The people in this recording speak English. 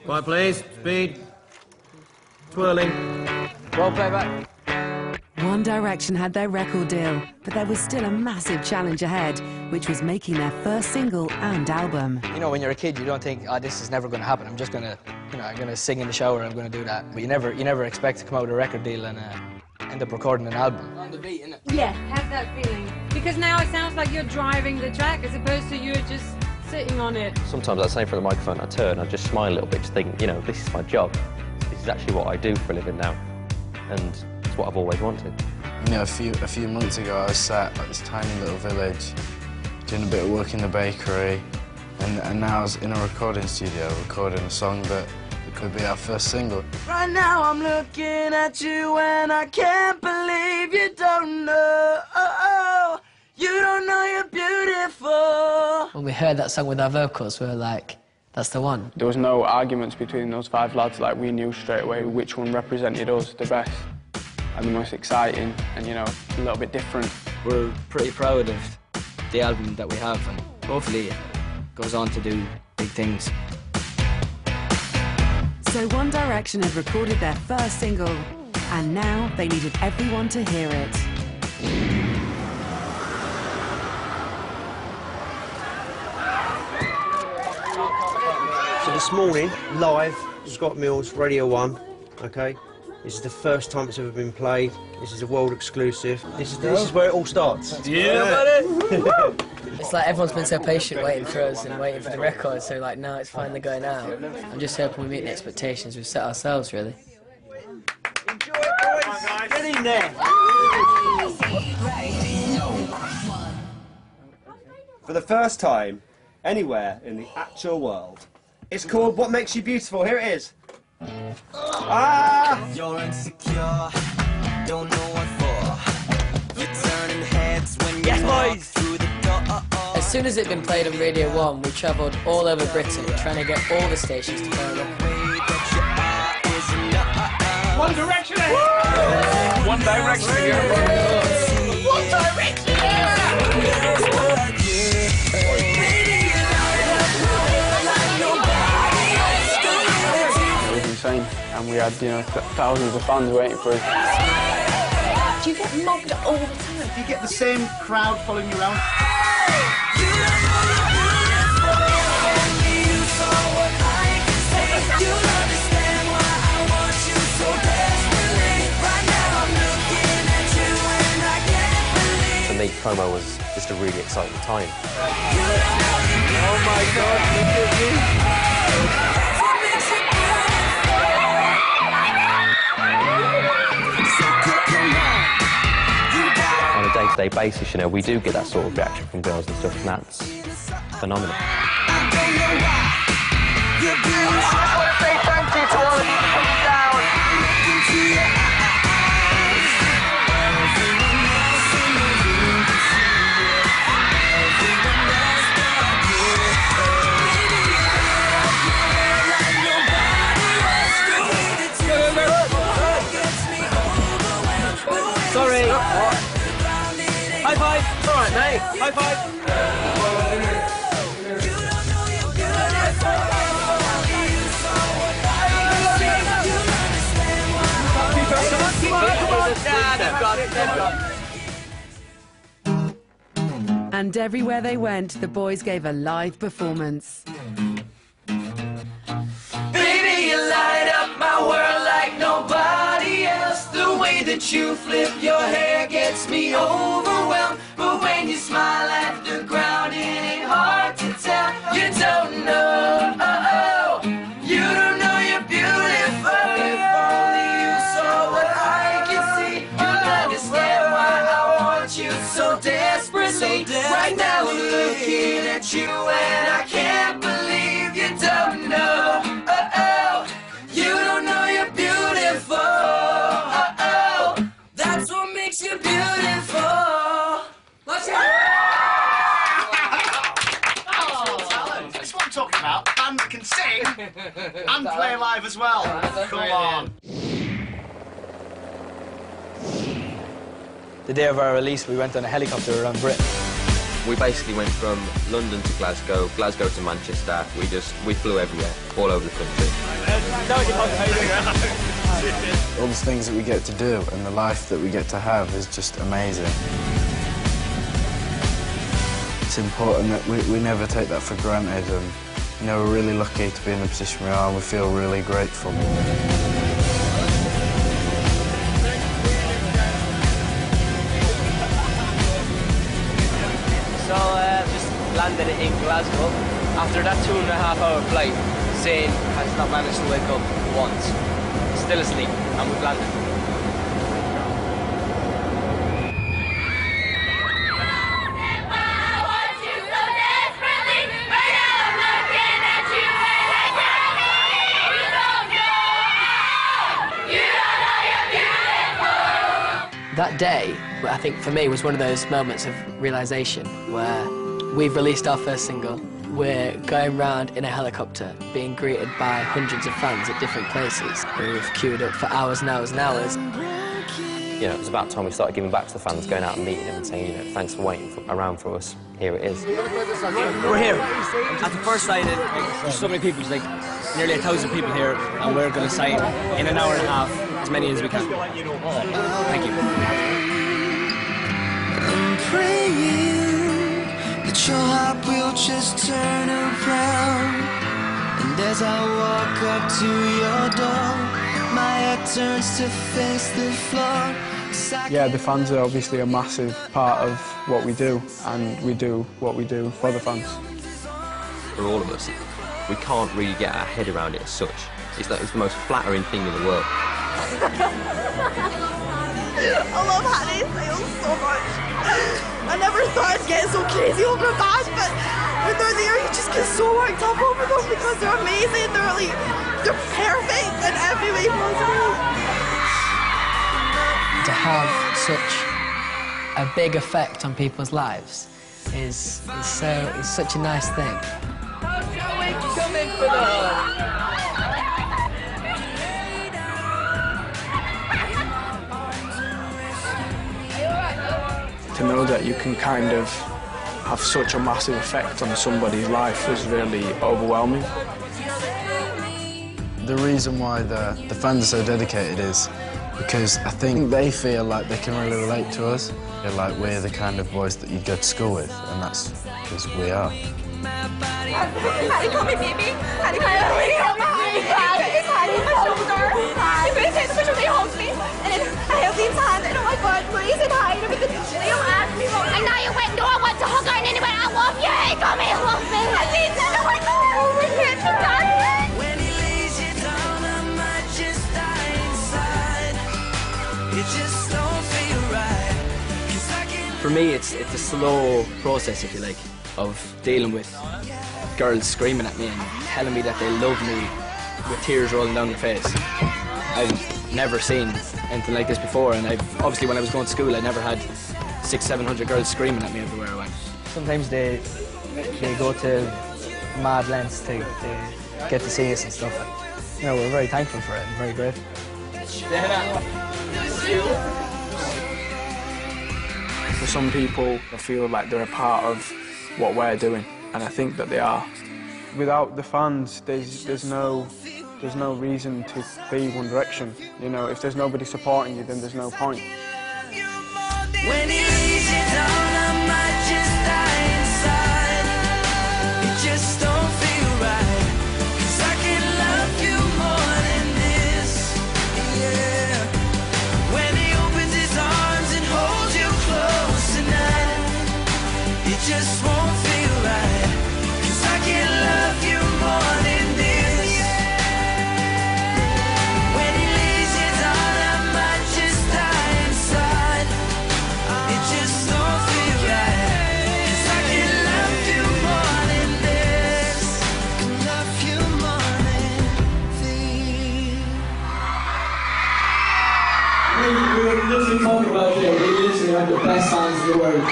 Quiet, please. Speed. Twirling. Roll playback. One Direction had their record deal, but there was still a massive challenge ahead, which was making their first single and album. You know, when you're a kid, you don't think, oh, this is never going to happen. I'm just going to, you know, I'm going to sing in the shower, I'm going to do that. But you never expect to come out with a record deal and end up recording an album. On the beat, innit? Yeah, have that feeling. Because now it sounds like you're driving the track as opposed to you just sitting on it. Sometimes I say from the microphone, I turn, I just smile a little bit, just think, you know, this is my job. This is actually what I do for a living now. And it's what I've always wanted. You know, a few months ago I was sat at this tiny little village doing a bit of work in the bakery, and now I was in a recording studio recording a song that could be our first single. Right now I'm looking at you and I can't believe you don't know. You don't know you're beautiful. When we heard that song with our vocals, we were like, that's the one. There was no arguments between those 5 lads. Like, we knew straight away which one represented us the best and the most exciting and, you know, a little bit different. We're pretty proud of the album that we have, and hopefully it goes on to do big things. So One Direction had recorded their first single, and now they needed everyone to hear it. So this morning, live, Scott Mills, Radio 1, okay? This is the first time it's ever been played. This is a world exclusive. This is where it all starts. Yeah, buddy! It's like everyone's been so patient waiting for us and waiting for the record, so like now it's finally going out. I'm just hoping we meet the expectations we've set ourselves, really. Enjoy it, boys! Get in there! For the first time, anywhere in the actual world. It's called What Makes You Beautiful. Here it is. Ah! You're insecure, don't know what for. You're turning heads when you walk through the door. As soon as it'd been played on Radio 1, we travelled all over Britain trying to get all the stations to play it. One Direction ahead! One Direction ahead! One Direction ahead! It was insane, and we had, you know, thousands of fans waiting for us. Do you get mobbed all the time? Do you get the same crowd following you around? For me, promo was just a really exciting time. Oh my God, look at me! On a day-to-day basis, you know, we do get that sort of reaction from girls and stuff, and that's phenomenal. Sorry! High five! It's all right, mate. High five! And everywhere they went, the boys gave a live performance. Baby, you light up my world like nobody else. The way that you flip your hair gets me overwhelmed. But when you smile at the ground, it ain't hard to tell. You don't know, you don't know you're beautiful. If only you saw what I can see, you'll understand why I want you so desperately. Right now I'm looking at you and I can't believe you don't know. You don't know you're beautiful. That's what makes you beautiful. Watch out! That's what I'm talking about. And can sing and play live as well. Come on. The day of our release, we went on a helicopter around Britain. We basically went from London to Glasgow, Glasgow to Manchester. We flew everywhere, all over the country. All the things that we get to do and the life that we get to have is just amazing. It's important that we never take that for granted, and you know, we're really lucky to be in the position we are, and we feel really grateful. So just landed in Glasgow. After that 2.5-hour flight, Zayn has not managed to wake up once. Still asleep, and we've landed. That day, I think for me, was one of those moments of realisation where we've released our first single, we're going round in a helicopter, being greeted by hundreds of fans at different places who've queued up for hours and hours and hours. You know, it was about time we started giving back to the fans, going out and meeting them and saying, you know, thanks for waiting around for us. Here it is. We're here at the first signing. There's so many people, there's like nearly 1,000 people here, and we're going to sign in an hour and a half as many as we can. Thank you. I'm praying that your heart will just turn around, and as I walk up to your door, my head turns to face the floor. Yeah, the fans are obviously a massive part of what we do, and we do what we do for the fans. For all of us, we can't really get our head around it as such. It's the most flattering thing in the world. I love Harry Styles so much. I never thought I'd get so crazy over a band, but when they're there, you just get so worked up over them because they're amazing. They're perfect in every way possible. To have such a big effect on people's lives is such a nice thing. Come in for the To know that you can kind of have such a massive effect on somebody's life is really overwhelming. The reason why the fans are so dedicated is because I think they feel like they can really relate to us. They're like, we're the kind of boys that you'd go to school with, and that's because we are. Harry, call me baby. Harry, call me Harry, my shoulder. I'm going to take the picture, they hold me, and then I held Liam's hand, and oh my God, Marie said hi, and everything. Liam asked me, I know you went, no, I want to hug her, and anyway, I love you. He called me, love me. I did, and oh my God, we can't do that. When he lays you down, I might just die inside. It just don't feel right. For me, it's a slow process, if you like, of dealing with girls screaming at me and telling me that they love me with tears rolling down their face. I've never seen anything like this before, and obviously when I was going to school, I never had 600-700 girls screaming at me everywhere I went. Sometimes they go to mad lengths to get to see us and stuff. You know, we're very thankful for it and very grateful. For some people, I feel like they're a part of what we're doing, and I think that they are. Without the fans, there's no reason to be One Direction. You know, if there's nobody supporting you, then there's no point. When he lays you down, I might just die inside. It just don't feel right, 'cause I can love you more than this, yeah. When he opens his arms and holds you close tonight, it just won't feel right, 'cause I can love you more than this. When he lays you down, I might just die inside. It just don't feel right, 'cause I can love you more than this. Can love you more than this. We're literally talking about it. We literally have the best fans in the world.